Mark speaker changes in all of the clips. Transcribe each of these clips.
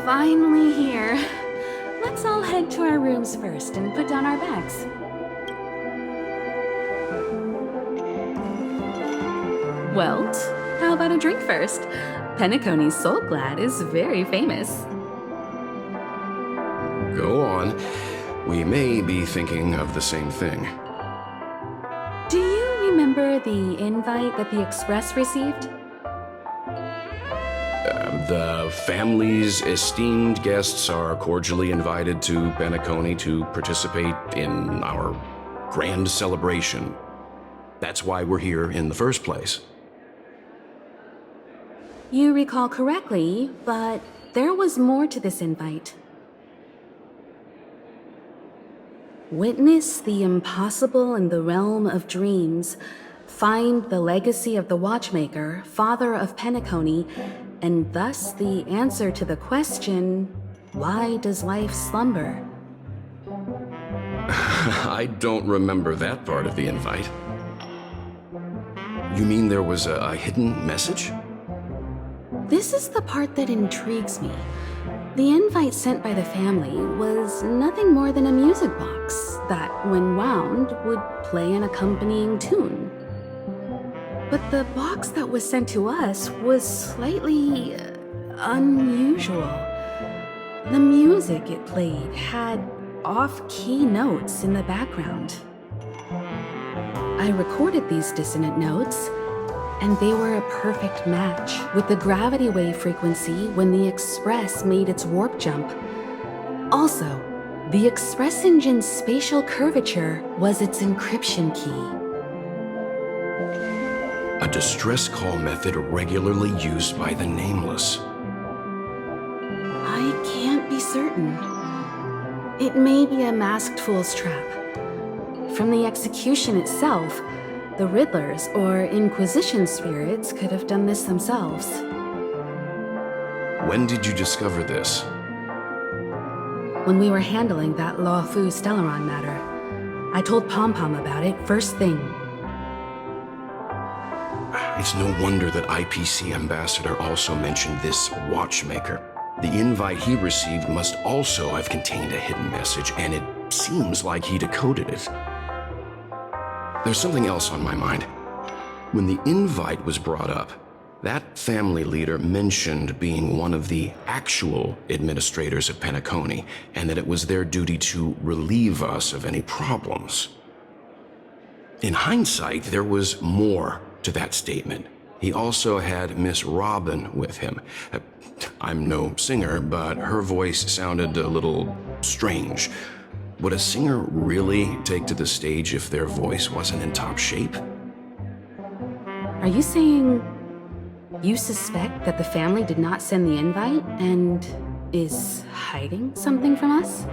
Speaker 1: Finally here. Let's all head to our rooms first and put down our bags. Welt, how about a drink first? Penacony's Soul Glad is very famous.
Speaker 2: Go on. We may be thinking of the same thing.
Speaker 1: Do you remember the invite that the Express received?
Speaker 2: The family's esteemed guests are cordially invited to Penacony to participate in our grand celebration. That's why we're here in the first place.
Speaker 1: You recall correctly, but there was more to this invite. Witness the impossible in the realm of dreams. Find the legacy of the Watchmaker, father of Penacony, and thus the answer to the question, why does life slumber?
Speaker 2: I don't remember that part of the invite. You mean there was a hidden message?
Speaker 1: This is the part that intrigues me. The invite sent by the family was nothing more than a music box that, when wound, would play an accompanying tune. But the box that was sent to us was slightly unusual. The music it played had off-key notes in the background. I recorded these dissonant notes, and they were a perfect match with the gravity wave frequency when the Express made its warp jump. Also, the Express engine's spatial curvature was its encryption key.
Speaker 2: A distress call method regularly used by the Nameless.
Speaker 1: I can't be certain. It may be a masked fool's trap. From the execution itself, the Riddlers or Inquisition spirits could have done this themselves.
Speaker 2: When did you discover this?
Speaker 1: When we were handling that Lawfu Stellaron matter, I told Pom Pom about it first thing.
Speaker 2: It's no wonder that IPC Ambassador also mentioned this Watchmaker. The invite he received must also have contained a hidden message, and it seems like he decoded it. There's something else on my mind. When the invite was brought up, that family leader mentioned being one of the actual administrators of Penacony, and that it was their duty to relieve us of any problems. In hindsight, there was more to that statement. He also had Miss Robin with him. I'm no singer, but her voice sounded a little strange. Would a singer really take to the stage if their voice wasn't in top shape?
Speaker 1: Are you saying you suspect that the family did not send the invite and is hiding something from us?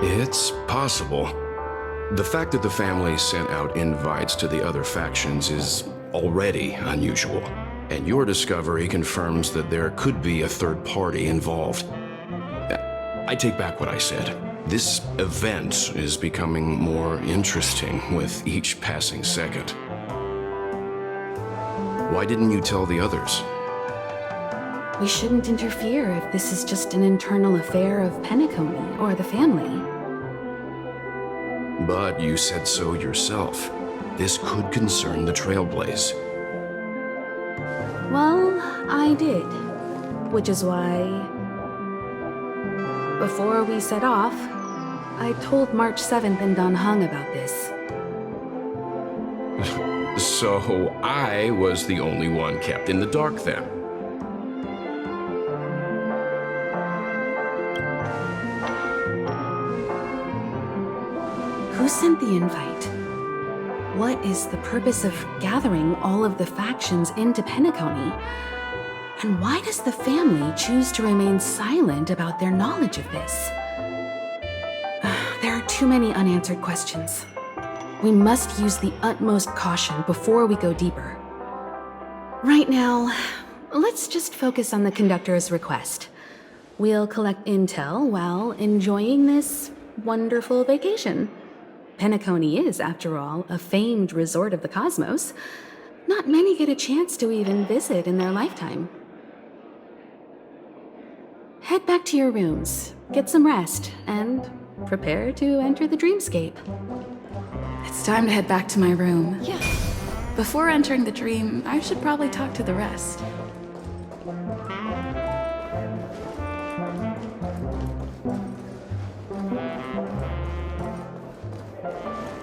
Speaker 2: It's possible. The fact that the family sent out invites to the other factions is already unusual, and your discovery confirms that there could be a third party involved. I take back what I said. This event is becoming more interesting with each passing second. Why didn't you tell the others?
Speaker 1: We shouldn't interfere if this is just an internal affair of Penacony or the family.
Speaker 2: But you said so yourself. This could concern the Trailblaze.
Speaker 1: Well, I did. Which is why, before we set off, I told March 7th and Don Hung about this.
Speaker 2: So I was the only one kept in the dark then.
Speaker 1: Who sent the invite? What is the purpose of gathering all of the factions into Penacony? And why does the family choose to remain silent about their knowledge of this? There are too many unanswered questions. We must use the utmost caution before we go deeper. Right now, let's just focus on the conductor's request. We'll collect intel while enjoying this wonderful vacation. Penacony is, after all, a famed resort of the cosmos. Not many get a chance to even visit in their lifetime. head back to your rooms, get some rest, and prepare to enter the dreamscape.
Speaker 3: It's time to head back to my room. Yeah. Before entering the dream, I should probably talk to the rest.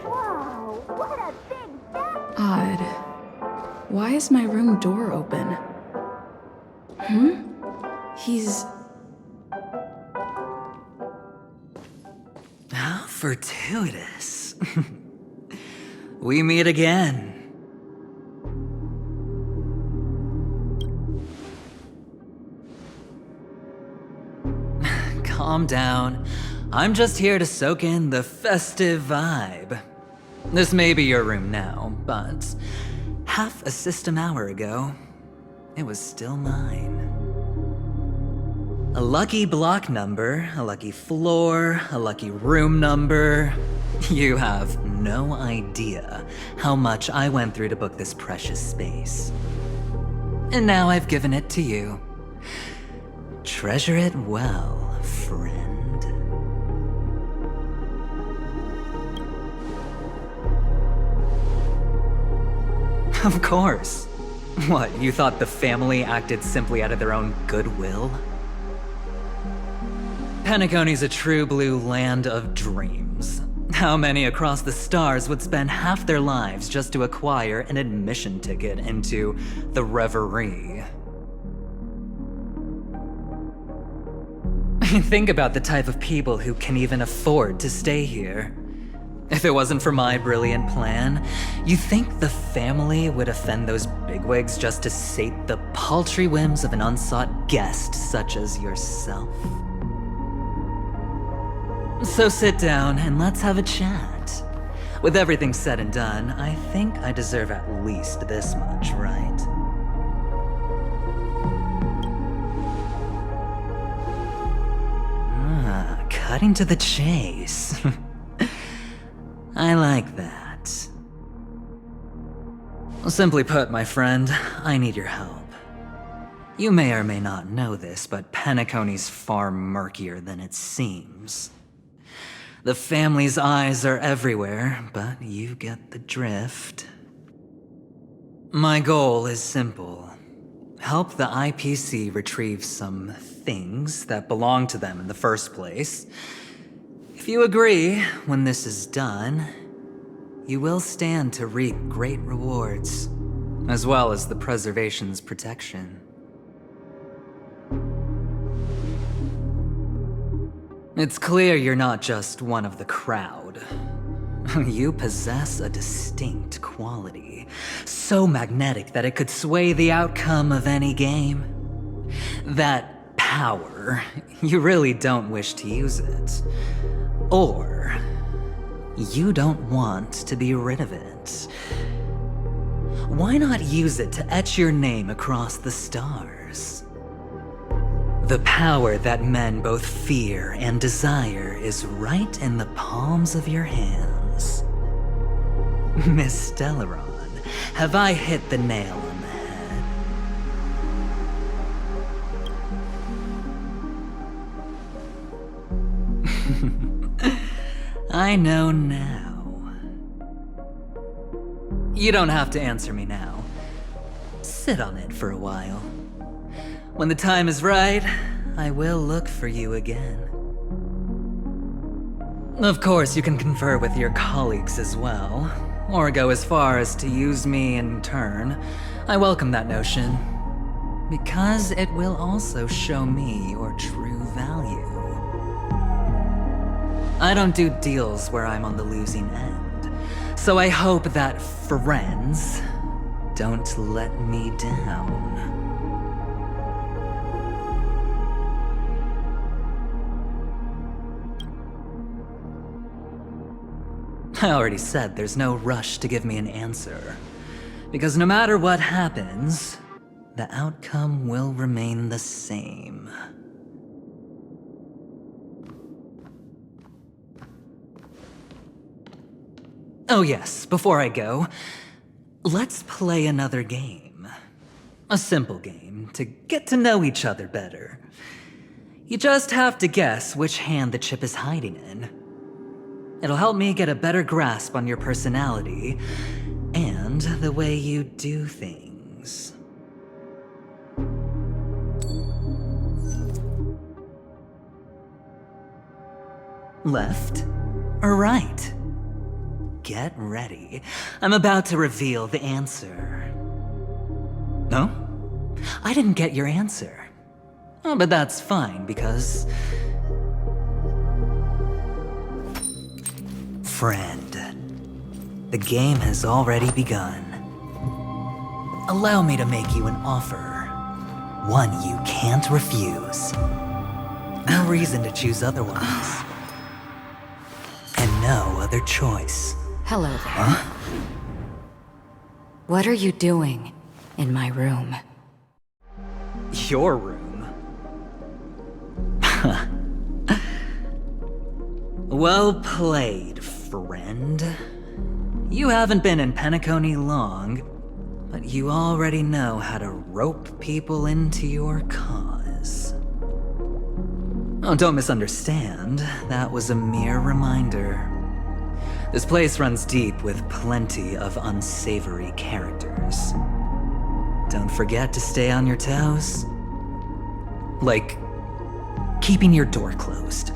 Speaker 4: Whoa, what a big bath!
Speaker 3: Odd. Why is my room door open? He's...
Speaker 5: How fortuitous. We meet again. Calm down. I'm just here to soak in the festive vibe. This may be your room now, but half a system hour ago, it was still mine. A lucky block number, a lucky floor, a lucky room number. You have no idea how much I went through to book this precious space. And now I've given it to you. Treasure it well, friend. Of course. What, you thought the family acted simply out of their own goodwill? Penacony's a true blue land of dreams. How many across the stars would spend half their lives just to acquire an admission ticket into the reverie? Think about the type of people who can even afford to stay here. If it wasn't for my brilliant plan, you think the family would offend those bigwigs just to sate the paltry whims of an unsought guest such as yourself? So sit down and let's have a chat. With everything said and done, I think I deserve at least this much, right? Cutting to the chase. I like that. Simply put, my friend, I need your help. You may or may not know this, but Penacony's far murkier than it seems. The family's eyes are everywhere, but you get the drift. My goal is simple. Help the IPC retrieve some things that belong to them in the first place. If you agree, when this is done, you will stand to reap great rewards, as well as the preservation's protection. It's clear you're not just one of the crowd. You possess a distinct quality, so magnetic that it could sway the outcome of any game. That power, you really don't wish to use it. Or, you don't want to be rid of it. Why not use it to etch your name across the stars? The power that men both fear and desire is right in the palms of your hands. Miss Stellaron, have I hit the nail on the head? I know now. You don't have to answer me now. Sit on it for a while. When the time is right, I will look for you again. Of course, you can confer with your colleagues as well, or go as far as to use me in turn. I welcome that notion, because it will also show me your true value. I don't do deals where I'm on the losing end, so I hope that friends don't let me down. I already said there's no rush to give me an answer, because no matter what happens, the outcome will remain the same. Oh yes, before I go, let's play another game. A simple game to get to know each other better. You just have to guess which hand the chip is hiding in. It'll help me get a better grasp on your personality and the way you do things. Left or right? Get ready. I'm about to reveal the answer. No? I didn't get your answer. Oh, but that's fine because... Friend, the game has already begun. Allow me to make you an offer. One you can't refuse. No reason to choose otherwise. And no other choice.
Speaker 3: Hello there. What are you doing in my room?
Speaker 5: Your room? Well played, friend. You haven't been in Penacony long, but you already know how to rope people into your cause. Oh, don't misunderstand. That was a mere reminder. This place runs deep with plenty of unsavory characters. Don't forget to stay on your toes. Like, keeping your door closed.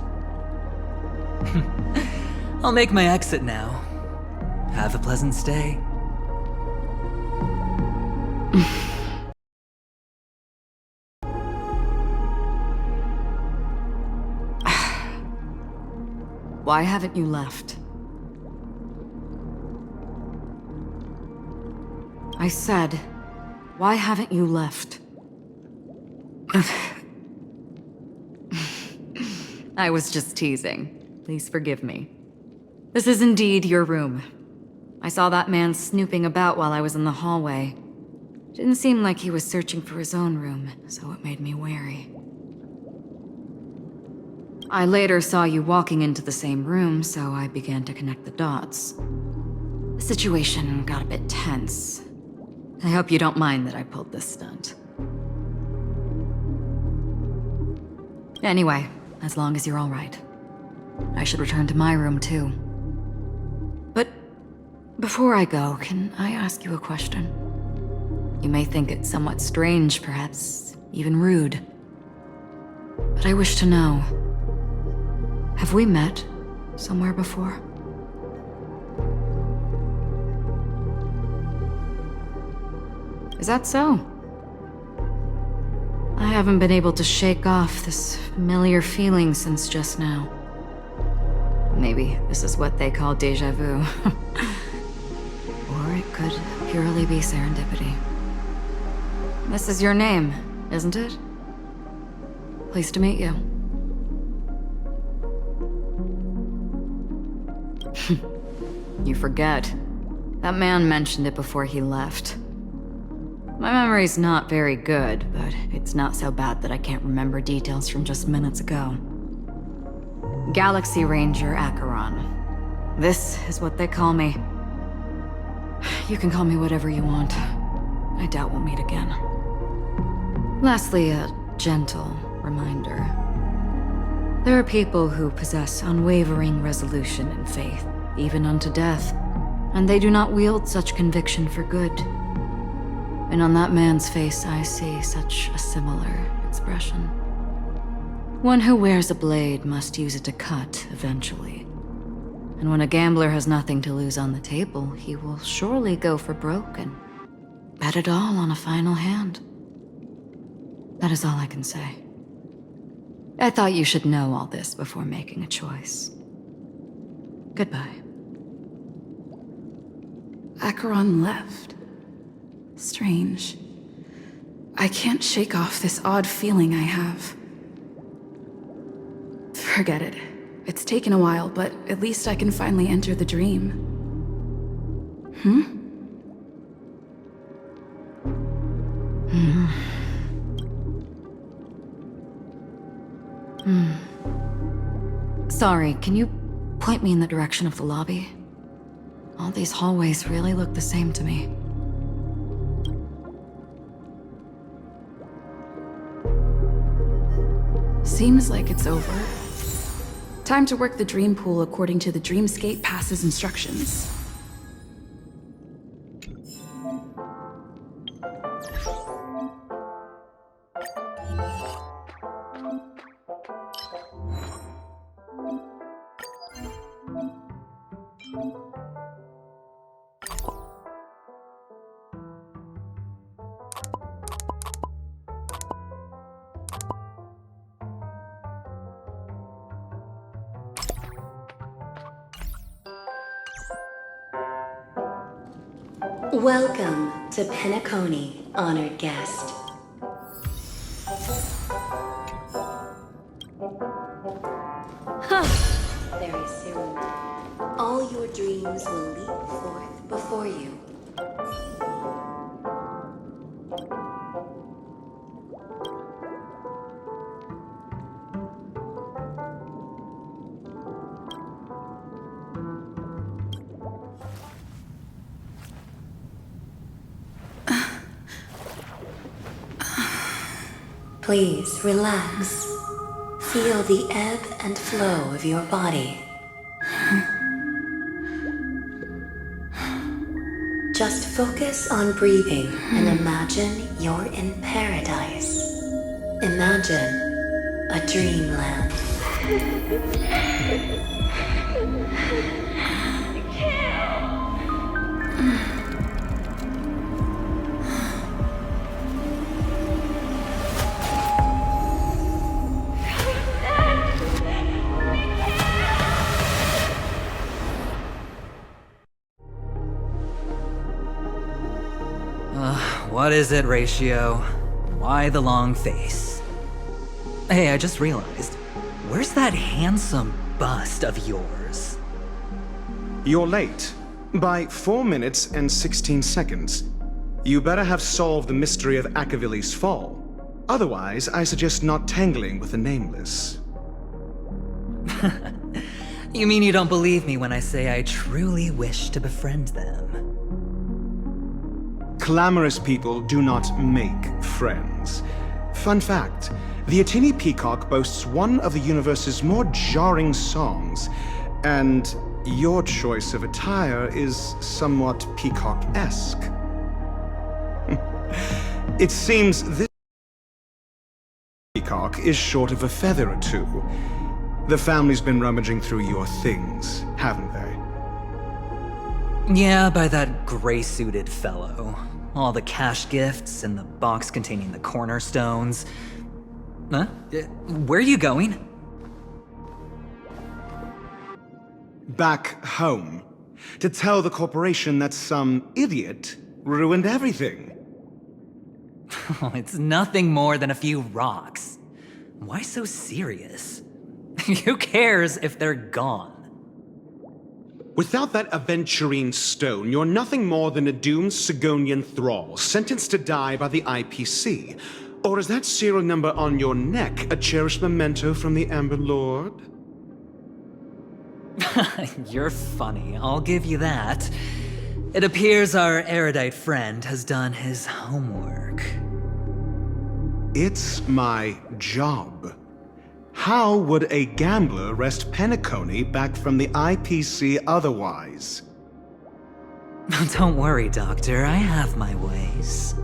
Speaker 5: I'll make my exit now. Have a pleasant stay.
Speaker 3: Why haven't you left? I said, why haven't you left? I was just teasing. Please forgive me. This is indeed your room. I saw that man snooping about while I was in the hallway. Didn't seem like he was searching for his own room, so it made me wary. I later saw you walking into the same room, so I began to connect the dots. The situation got a bit tense. I hope you don't mind that I pulled this stunt. Anyway, as long as you're all right. I should return to my room too. But before I go, can I ask you a question? You may think it somewhat strange, perhaps even rude. But I wish to know, have we met somewhere before? Is that so? I haven't been able to shake off this familiar feeling since just now. Maybe this is what they call déjà vu. Or it could purely be serendipity. This is your name, isn't it? Pleased to meet you. You forget. That man mentioned it before he left. My memory's not very good, but it's not so bad that I can't remember details from just minutes ago. Galaxy Ranger Acheron. This is what they call me. You can call me whatever you want. I doubt we'll meet again. Lastly, a gentle reminder. There are people who possess unwavering resolution and faith, even unto death, and they do not wield such conviction for good. And on that man's face I see such a similar expression. One who wears a blade must use it to cut eventually. And when a gambler has nothing to lose on the table, he will surely go for broke and bet it all on a final hand. That is all I can say. I thought you should know all this before making a choice. Goodbye.
Speaker 1: Acheron left. Strange. I can't shake off this odd feeling I have. Forget it. It's taken a while, but at least I can finally enter the dream.
Speaker 3: Sorry, can you point me in the direction of the lobby? All these hallways really look the same to me.
Speaker 1: Seems like it's over. Time to work the dream pool according to the Dreamscape Pass's instructions.
Speaker 6: Welcome to Penacony, honored guest. Very soon, all your dreams will leap forth before you. Please relax. Feel the ebb and flow of your body. Just focus on breathing and imagine you're in paradise. Imagine a dreamland.
Speaker 5: What is it, Ratio? Why the long face? Hey, I just realized. Where's that handsome bust of yours?
Speaker 7: You're late. By 4 minutes and 16 seconds. You better have solved the mystery of Akavili's fall. Otherwise, I suggest not tangling with the Nameless.
Speaker 5: You mean you don't believe me when I say I truly wish to befriend them?
Speaker 7: Clamorous people do not make friends. Fun fact, the Atini Peacock boasts one of the universe's more jarring songs, and your choice of attire is somewhat peacock-esque. It seems this peacock is short of a feather or two. The family's been rummaging through your things, haven't they?
Speaker 5: Yeah, by that gray-suited fellow. All the cash gifts and the box containing the cornerstones. Huh? Where are you going?
Speaker 7: Back home. To tell the corporation that some idiot ruined everything.
Speaker 5: It's nothing more than a few rocks. Why so serious? Who cares if they're gone?
Speaker 7: Without that aventurine stone, you're nothing more than a doomed Sigonian thrall, sentenced to die by the IPC. Or is that serial number on your neck a cherished memento from the Amber Lord?
Speaker 5: You're funny, I'll give you that. It appears our erudite friend has done his homework.
Speaker 7: It's my job. How would a gambler wrest Penacony back from the IPC otherwise?
Speaker 5: Don't worry, Doctor, I have my ways.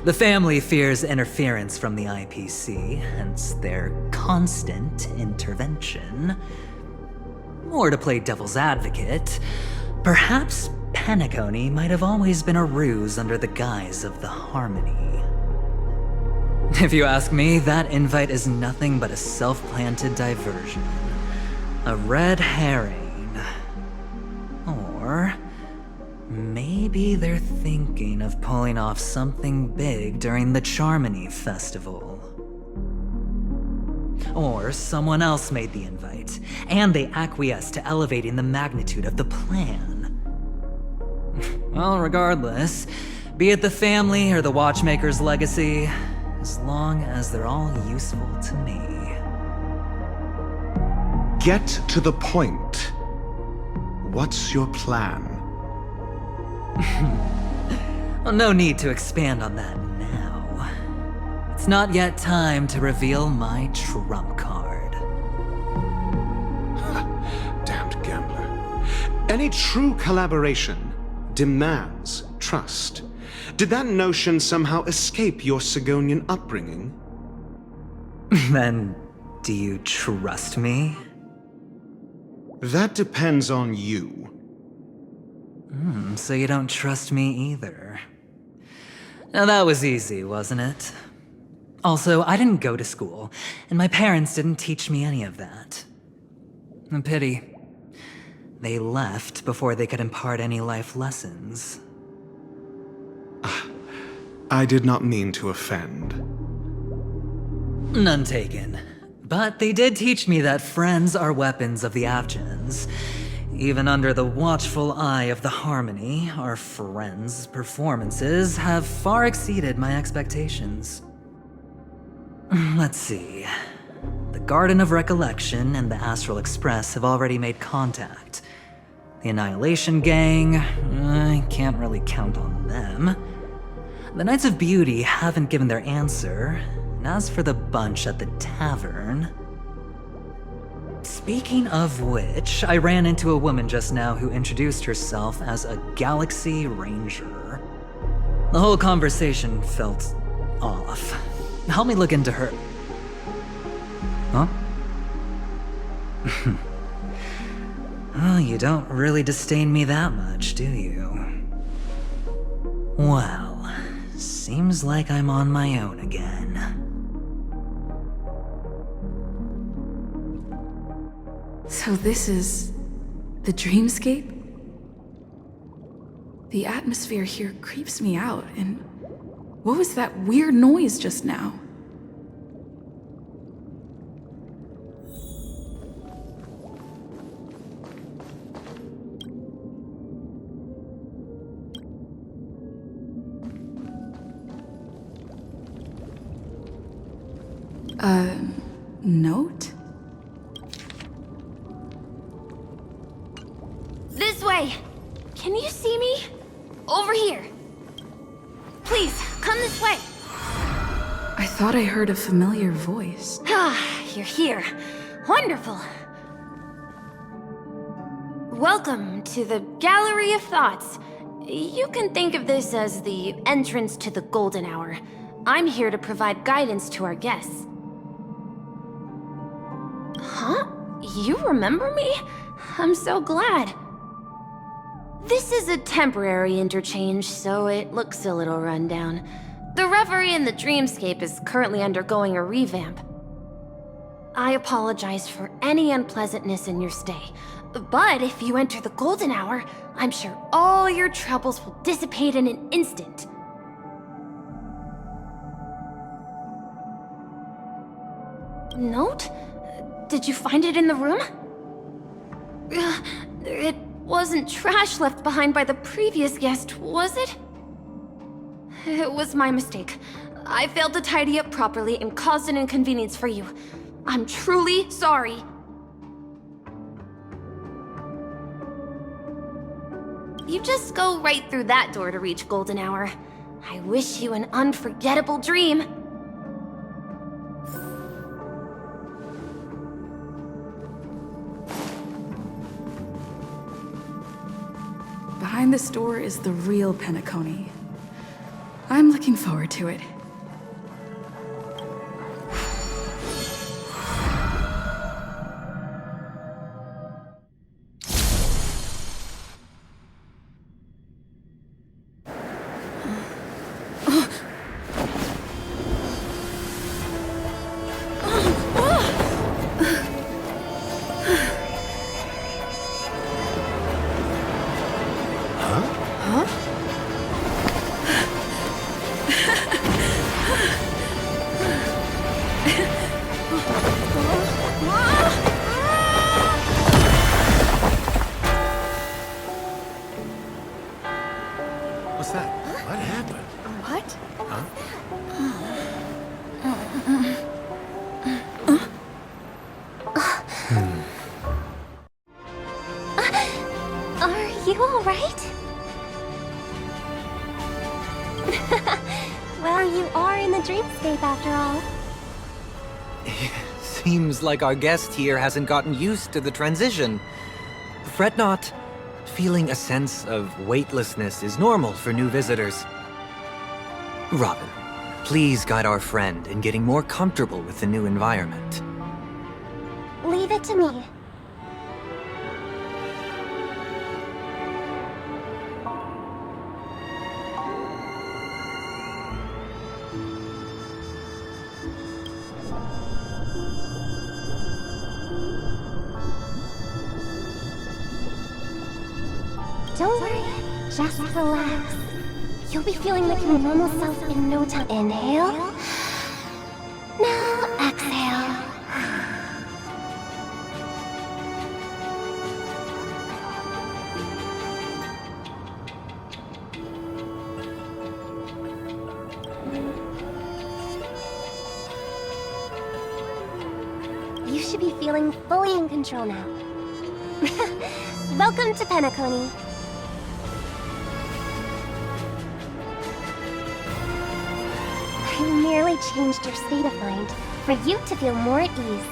Speaker 5: The family fears interference from the IPC, hence their constant intervention. Or to play devil's advocate, perhaps Penacony might have always been a ruse under the guise of the Harmony. If you ask me, that invite is nothing but a self-planted diversion. A red herring. Or maybe they're thinking of pulling off something big during the Charmony Festival. Or someone else made the invite, and they acquiesced to elevating the magnitude of the plan. Well, regardless, be it the family or the Watchmaker's legacy, as long as they're all useful to me.
Speaker 7: Get to the point. What's your plan?
Speaker 5: Well, no need to expand on that now. It's not yet time to reveal my trump card.
Speaker 7: Any true collaboration demands trust. Did that notion somehow escape your Sigonian upbringing?
Speaker 5: Then, do you trust me?
Speaker 7: That depends on you.
Speaker 5: So you don't trust me either. Now that was easy, wasn't it? Also, I didn't go to school, and my parents didn't teach me any of that. A pity. They left before they could impart any life lessons.
Speaker 7: I did not mean to offend.
Speaker 5: None taken. But they did teach me that friends are weapons of the Avgens. Even under the watchful eye of the Harmony, our friends' performances have far exceeded my expectations. Let's see. The Garden of Recollection and the Astral Express have already made contact. The Annihilation Gang, I can't really count on them. The Knights of Beauty haven't given their answer, and as for the bunch at the tavern... Speaking of which, I ran into a woman just now who introduced herself as a Galaxy Ranger. The whole conversation felt off. Help me look into her... Huh? Oh, you don't really disdain me that much, do you? Well, seems like I'm on my own again.
Speaker 1: So this is the dreamscape? The atmosphere here creeps me out, and what was that weird noise just now? Note?
Speaker 4: This way! Can you see me? Over here. Please, come this way.
Speaker 1: I thought I heard a familiar voice.
Speaker 4: Ah, you're here. Wonderful. Welcome to the Gallery of Thoughts. You can think of this as the entrance to the Golden Hour. I'm here to provide guidance to our guests. Huh? You remember me? I'm so glad. This is a temporary interchange, so it looks a little rundown. The Reverie in the Dreamscape is currently undergoing a revamp. I apologize for any unpleasantness in your stay, but if you enter the Golden Hour, I'm sure all your troubles will dissipate in an instant. Note? Did you find it in the room? It wasn't trash left behind by the previous guest, was it? It was my mistake. I failed to tidy up properly and caused an inconvenience for you. I'm truly sorry. You just go right through that door to reach Golden Hour. I wish you an unforgettable dream.
Speaker 1: Behind this door is the real Penacony. I'm looking forward to it.
Speaker 2: What's that? What happened?
Speaker 4: What? Are you all right? Well, you are in the dreamscape after all.
Speaker 8: Seems like our guest here hasn't gotten used to the transition. Fret not. feeling a sense of weightlessness is normal for new visitors. Robin, please guide our friend in getting more comfortable with the new environment.
Speaker 9: Leave it to me. Don't worry, just relax. You'll be feeling like your normal self in no time. Inhale. Now exhale. You should be feeling fully in control now. Welcome to Penacony. I merely changed your state of mind for you to feel more at ease.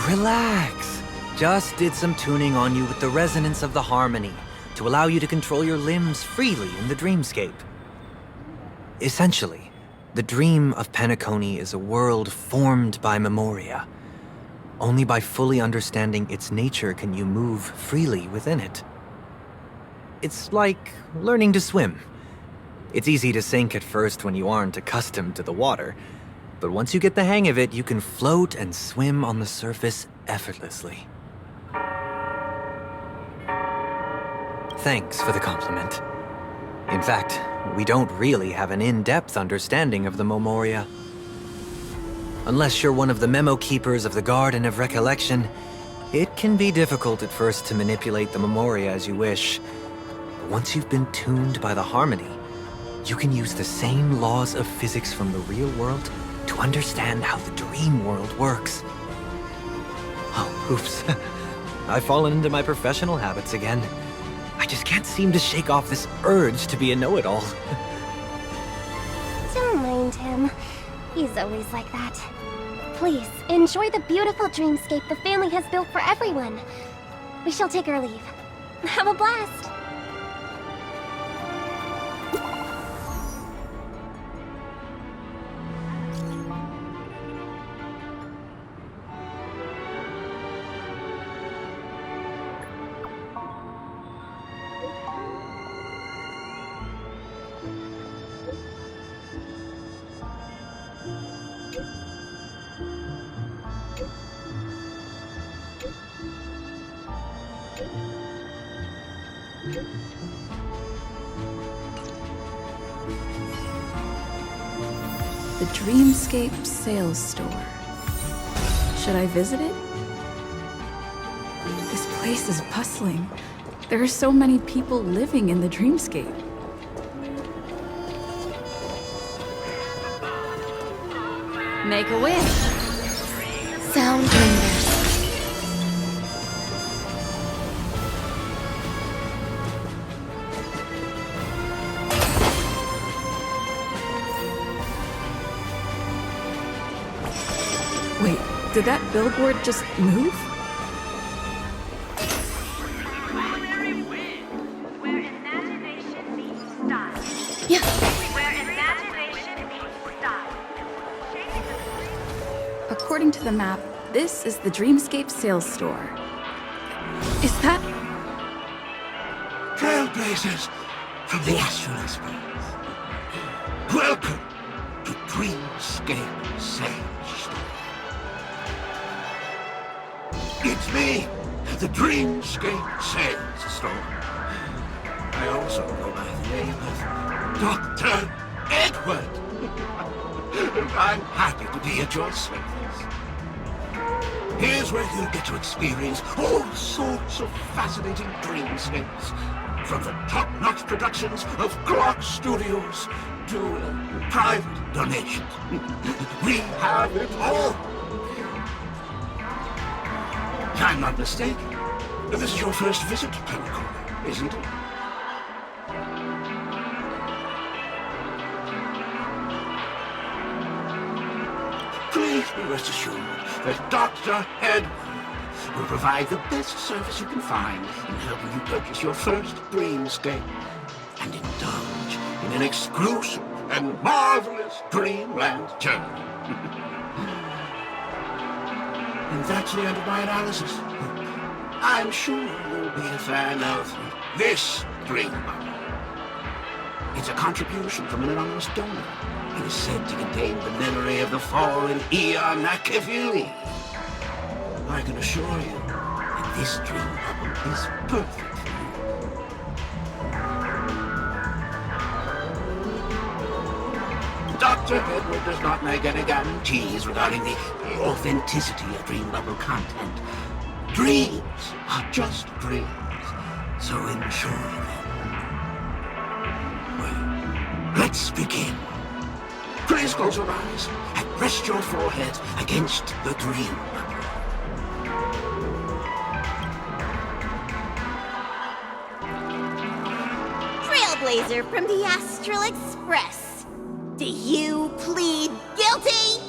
Speaker 8: Relax. Just did some tuning on you with the resonance of the harmony to allow you to control your limbs freely in the dreamscape. Essentially, the dream of Penacony is a world formed by memoria. Only by fully understanding its nature can you move freely within it. It's like learning to swim. It's easy to sink at first when you aren't accustomed to the water, but once you get the hang of it, you can float and swim on the surface effortlessly. Thanks for the compliment. In fact, we don't really have an in-depth understanding of the memoria. Unless you're one of the memo keepers of the Garden of Recollection, it can be difficult at first to manipulate the memoria as you wish. But once you've been tuned by the harmony, you can use the same laws of physics from the real world to understand how the dream world works. Oh, oops. I've fallen into my professional habits again. I just can't seem to shake off this urge to be a know-it-all.
Speaker 9: Don't mind him. He's always like that. Please, enjoy the beautiful dreamscape the family has built for everyone. We shall take our leave. Have a blast!
Speaker 1: The Dreamscape Sales Store. Should I visit it? This place is bustling. There are so many people living in the Dreamscape. Make a wish.
Speaker 9: Sound lingers.
Speaker 1: Wait, did that billboard just move?
Speaker 9: Yeah.
Speaker 1: According to the map, this is the Dreamscape Sales Store. Is that...
Speaker 10: Trailblazers from the Astral Express. Welcome to Dreamscape Sales Store. It's me, the Dreamscape Sales Store. I also go by the name of Dr. Edward. I'm happy to be at your service. Here's where you get to experience all sorts of fascinating dreamscapes. From the top-notch productions of Glock Studios to private donations. We have it all. I'm not mistaken. This is your first visit to Penacony, isn't it? Please be rest assured that Dr. Edward will provide the best service you can find in helping you purchase your first dreamscape and indulge in an exclusive and marvelous dreamland journey. And that's the end of my analysis. I'm sure you'll be a fan of this dream bubble. It's a contribution from an anonymous donor. It is said to contain the memory of the fallen Eon Machiavelli. I can assure you that this dream bubble is perfect for you. Dr. Edward does not make any guarantees regarding the authenticity of dream bubble content. Dreams are just dreams, so enjoy them. Well, let's begin. Please close your eyes and rest your forehead against the dream bubble.
Speaker 11: Trailblazer from the Astral Express. Do you plead guilty?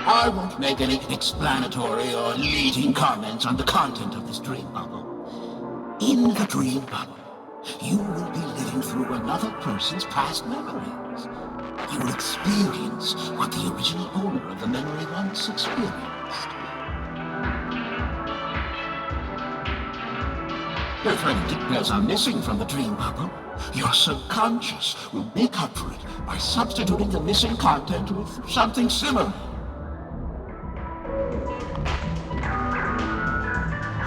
Speaker 10: I won't make any explanatory or leading comments on the content of this dream bubble. In the dream bubble, you will be living through another person's past memories. You will experience what the original owner of the memory once experienced. If any details are missing from the dream bubble, your subconscious will make up for it by substituting the missing content with something similar.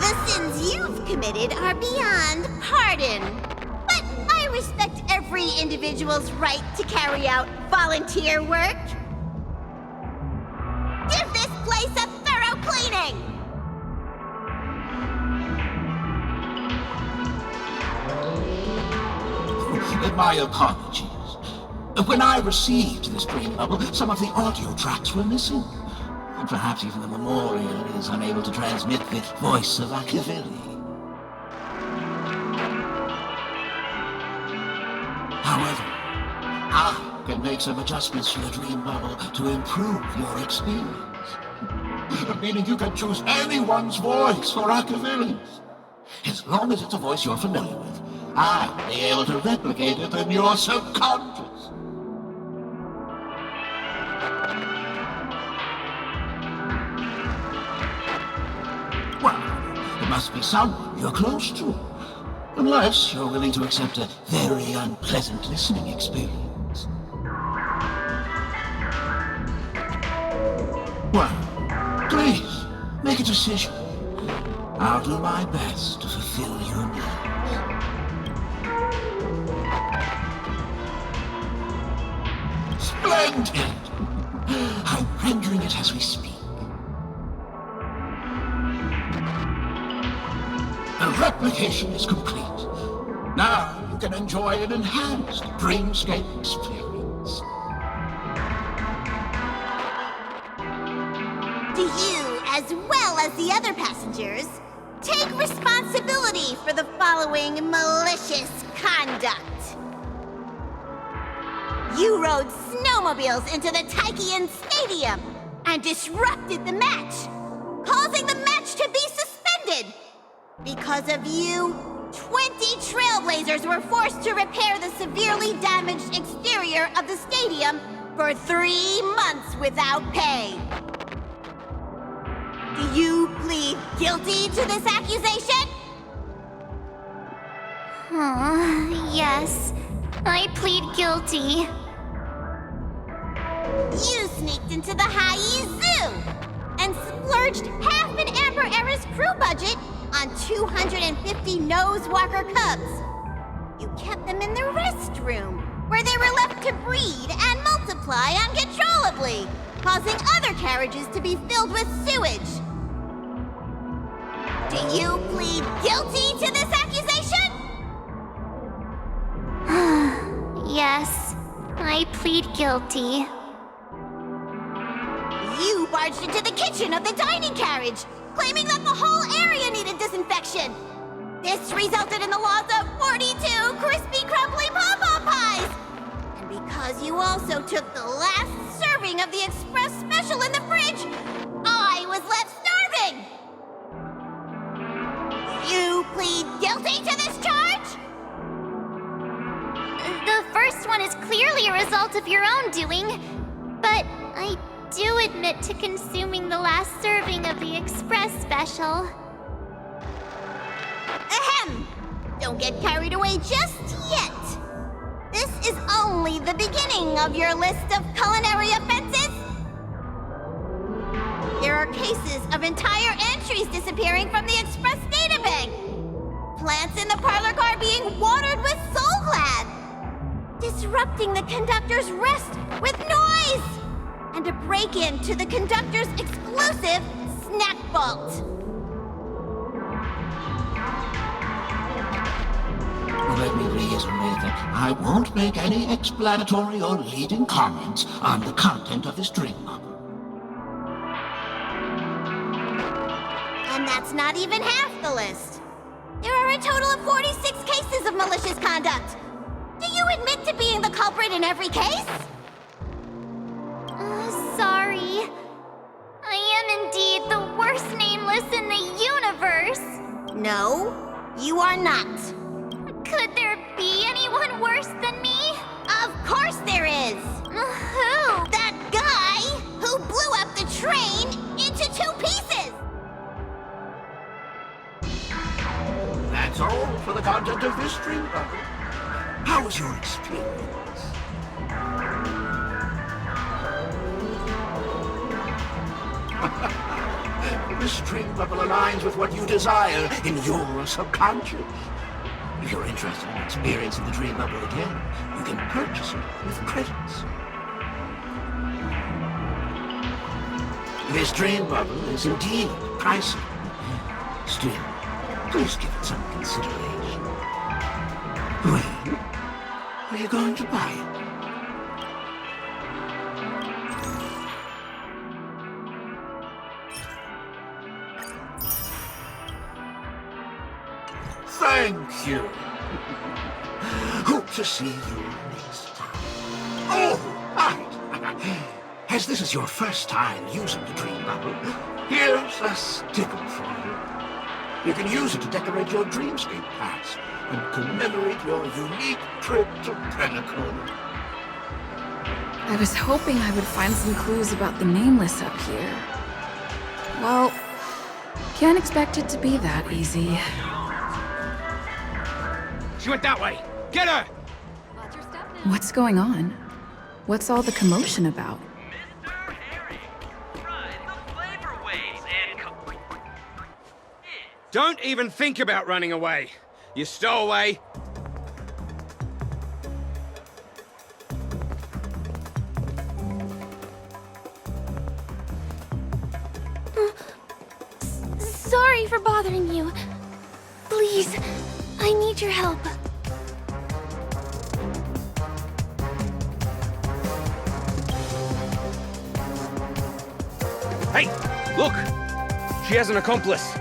Speaker 11: The sins you've committed are beyond pardon. But I respect every individual's right to carry out volunteer work. Give this place a thorough cleaning!
Speaker 10: My apologies. When I received this dream bubble, some of the audio tracks were missing. And perhaps even the memorial is unable to transmit the voice of Machiavelli. However, I can make some adjustments to the dream bubble to improve your experience. Meaning you can choose anyone's voice for Machiavelli's. As long as it's a voice you're familiar with, I'll be able to replicate it in your subconscious. Well, it must be someone you're close to. Unless you're willing to accept a very unpleasant listening experience. Well, please, make a decision. I'll do my best to fulfill your needs. Splendid! I'm rendering it as we speak. The replication is complete. Now you can enjoy an enhanced dreamscape experience.
Speaker 11: Do you, as well as the other passengers, take responsibility for the following malicious conduct? You rode snowmobiles into the Taikian Stadium and disrupted the match, causing the match to be suspended. Because of you, 20 Trailblazers were forced to repair the severely damaged exterior of the stadium for 3 months without pay. Do you plead guilty to this accusation?
Speaker 9: Yes. I plead guilty.
Speaker 11: You sneaked into the Hai Zoo and splurged half an Amber Era's crew budget on 250 Nosewalker cubs. You kept them in the restroom, where they were left to breed and multiply uncontrollably, causing other carriages to be filled with sewage. Do you plead guilty to this accusation?
Speaker 9: Yes. I plead guilty.
Speaker 11: You barged into the kitchen of the dining carriage, claiming that the whole area needed disinfection. This resulted in the loss of 42 crispy, crumbly pom-pom pies. And because you also took the last serving of the Express Special in the fridge, I was left starving! You plead guilty to this charge?
Speaker 9: The first one is clearly a result of your own doing, but I do admit to consuming the last serving of the Express Special.
Speaker 11: Ahem! Don't get carried away just yet. This is only the beginning of your list of culinary offenses. There are cases of entire entries disappearing from the Express databank. Plants in the parlor car being watered with soul glad. Disrupting the conductor's rest with noise. And a break-in to the conductor's exclusive snack vault.
Speaker 10: Let me reiterate that I won't make any explanatory or leading comments on the content of this dream bubble.
Speaker 11: And that's not even half the list. There are a total of 46 cases of malicious conduct. Do you admit to being the culprit in every case?
Speaker 9: Sorry. I am indeed the worst nameless in the universe.
Speaker 11: No, you are not.
Speaker 9: Could there be anyone worse than me?
Speaker 11: Of course there is.
Speaker 9: Who?
Speaker 11: That guy who blew up the train into 2 pieces.
Speaker 10: That's all for the content of this dream bubble. How was your experience? This dream bubble aligns with what you desire in your subconscious. If you're interested in experiencing the dream bubble again, you can purchase it with credits. This dream bubble is indeed pricey. Still, please give it some consideration. Well, are you going to buy it? Thank you. Hope to see you next time. Oh, right. As this is your first time using the dream bubble, here's a sticker for you. You can use it to decorate your dreamscape pass and commemorate your unique trip to Pinnacle.
Speaker 1: I was hoping I would find some clues about the nameless up here. Well, can't expect it to be that easy.
Speaker 12: She went that way! Get her!
Speaker 1: What's going on? What's all the commotion about?
Speaker 12: Mr. Harry, ride the flavor waves and don't even think about running away. You stowaway.
Speaker 9: Sorry for bothering you. Please, I need your help.
Speaker 12: Hey, look! She has an accomplice.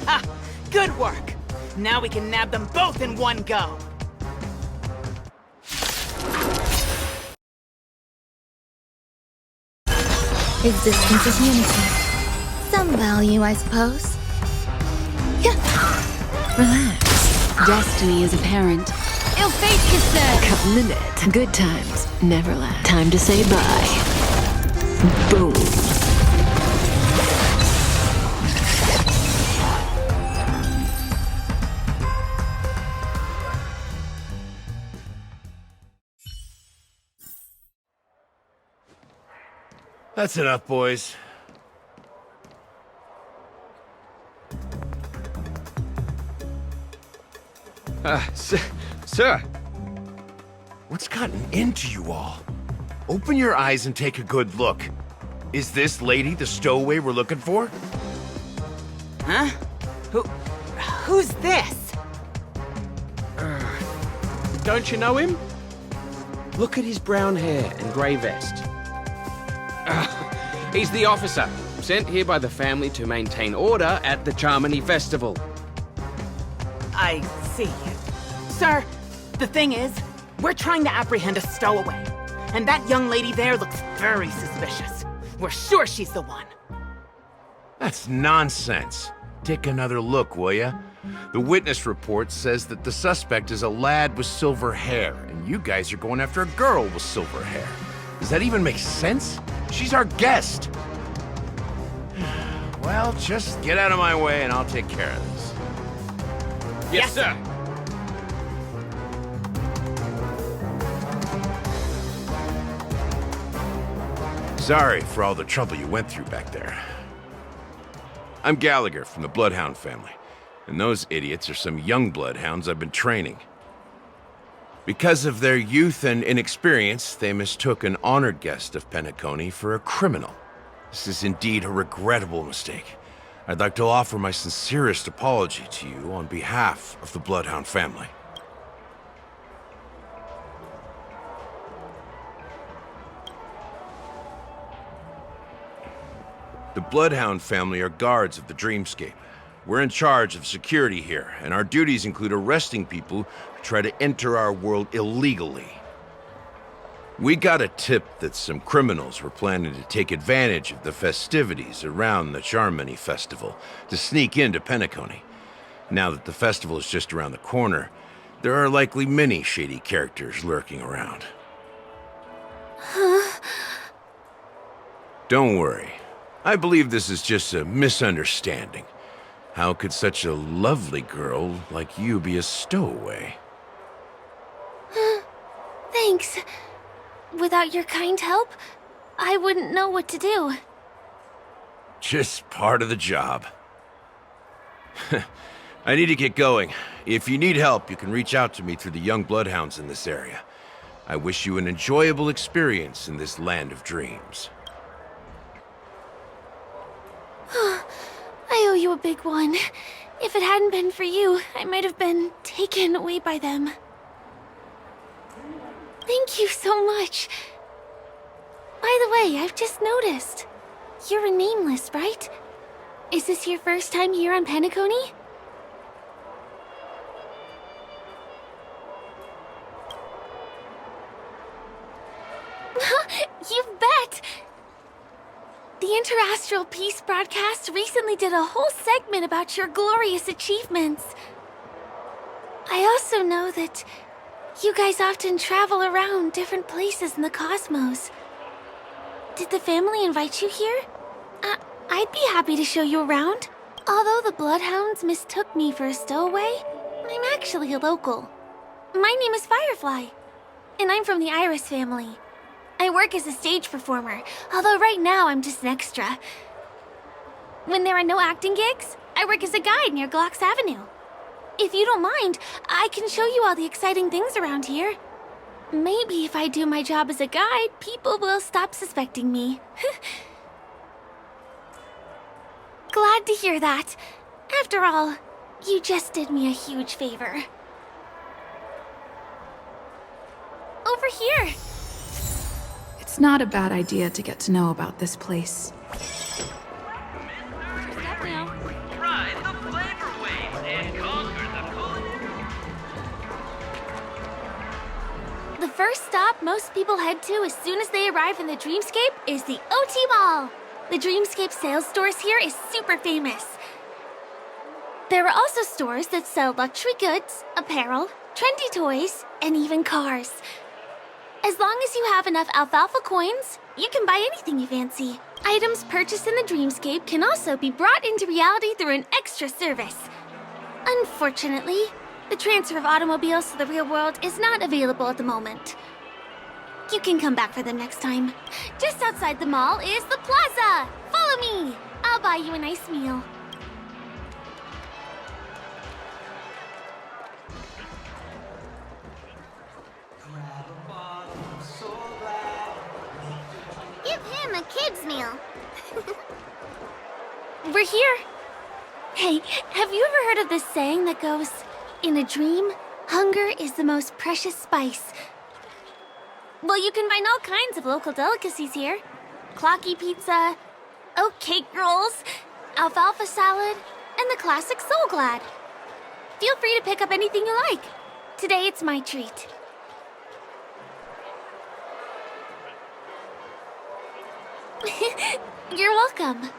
Speaker 13: Ha! Good work! Now we can nab them both in one go!
Speaker 9: Existence is unity. Some value, I suppose.
Speaker 1: Relax. Destiny is apparent.
Speaker 9: Il fate is said.
Speaker 14: Couple minute. Good times never last. Time to say bye. Boom.
Speaker 15: That's enough, boys.
Speaker 12: Sir.
Speaker 15: What's gotten into you all? Open your eyes and take a good look. Is this lady the stowaway we're looking for?
Speaker 13: Huh? Who's this?
Speaker 12: Don't you know him? Look at his brown hair and grey vest. He's the officer, sent here by the family to maintain order at the Charmony Festival.
Speaker 13: I see. Sir, the thing is, we're trying to apprehend a stowaway. And that young lady there looks very suspicious. We're sure she's the one.
Speaker 15: That's nonsense. Take another look, will ya? The witness report says that the suspect is a lad with silver hair, and you guys are going after a girl with silver hair. Does that even make sense? She's our guest. Well, just get out of my way and I'll take care of this.
Speaker 12: Yes, sir.
Speaker 15: Sorry for all the trouble you went through back there. I'm Gallagher from the Bloodhound family, and those idiots are some young Bloodhounds I've been training. Because of their youth and inexperience, they mistook an honored guest of Penacony for a criminal. This is indeed a regrettable mistake. I'd like to offer my sincerest apology to you on behalf of the Bloodhound family. The Bloodhound family are guards of the Dreamscape. We're in charge of security here, and our duties include arresting people who try to enter our world illegally. We got a tip that some criminals were planning to take advantage of the festivities around the Charmony Festival to sneak into Penacony. Now that the festival is just around the corner, there are likely many shady characters lurking around.
Speaker 9: Huh?
Speaker 15: Don't worry. I believe this is just a misunderstanding. How could such a lovely girl like you be a stowaway?
Speaker 9: Thanks. Without your kind help, I wouldn't know what to do.
Speaker 15: Just part of the job. I need to get going. If you need help, you can reach out to me through the young Bloodhounds in this area. I wish you an enjoyable experience in this land of dreams.
Speaker 9: I owe you a big one. If it hadn't been for you, I might have been taken away by them. Thank you so much. By the way, I've just noticed. You're a nameless, right? Is this your first time here on Penacony? You bet! The Interastral Peace broadcast recently did a whole segment about your glorious achievements. I also know that you guys often travel around different places in the cosmos. Did the family invite you here? I'd be happy to show you around. Although the Bloodhounds mistook me for a stowaway, I'm actually a local. My name is Firefly, and I'm from the Iris family. I work as a stage performer, although right now I'm just an extra. When there are no acting gigs, I work as a guide near Glocks Avenue. If you don't mind, I can show you all the exciting things around here. Maybe if I do my job as a guide, people will stop suspecting me. Glad to hear that. After all, you just did me a huge favor. Over here!
Speaker 1: It's not a bad idea to get to know about this place.
Speaker 12: Ride the flavor waves and conquer the culinary.
Speaker 9: The first stop most people head to as soon as they arrive in the Dreamscape is the OT Mall. The Dreamscape sales stores here is super famous. There are also stores that sell luxury goods, apparel, trendy toys, and even cars. As long as you have enough alfalfa coins, you can buy anything you fancy. Items purchased in the Dreamscape can also be brought into reality through an extra service. Unfortunately, the transfer of automobiles to the real world is not available at the moment. You can come back for them next time. Just outside the mall is the plaza! Follow me! I'll buy you a nice meal.
Speaker 11: Give him a kid's meal.
Speaker 9: We're here. Hey, have you ever heard of this saying that goes, in a dream, hunger is the most precious spice? Well, you can find all kinds of local delicacies here. Clocky pizza, oat cake rolls, alfalfa salad, and the classic Soul Glad. Feel free to pick up anything you like. Today it's my treat. You're welcome.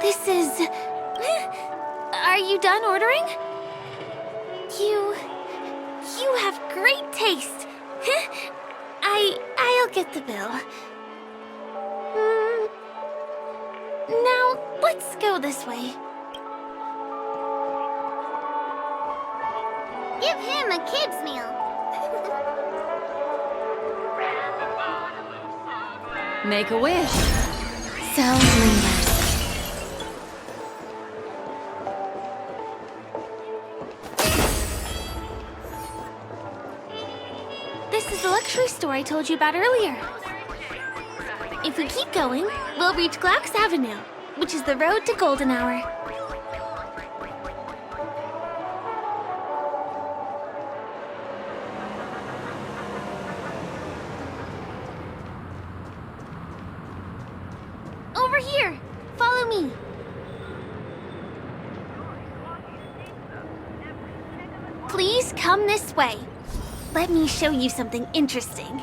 Speaker 9: This is... Are you done ordering? You have great taste. I'll get the bill. Now, let's go this way.
Speaker 11: Give him a kid's meal.
Speaker 3: Make a wish.
Speaker 9: So lingers. This is the luxury store I told you about earlier. If we keep going, we'll reach Glauc's Avenue, which is the road to Golden Hour. Over here! Follow me! Please come this way. Let me show you something interesting.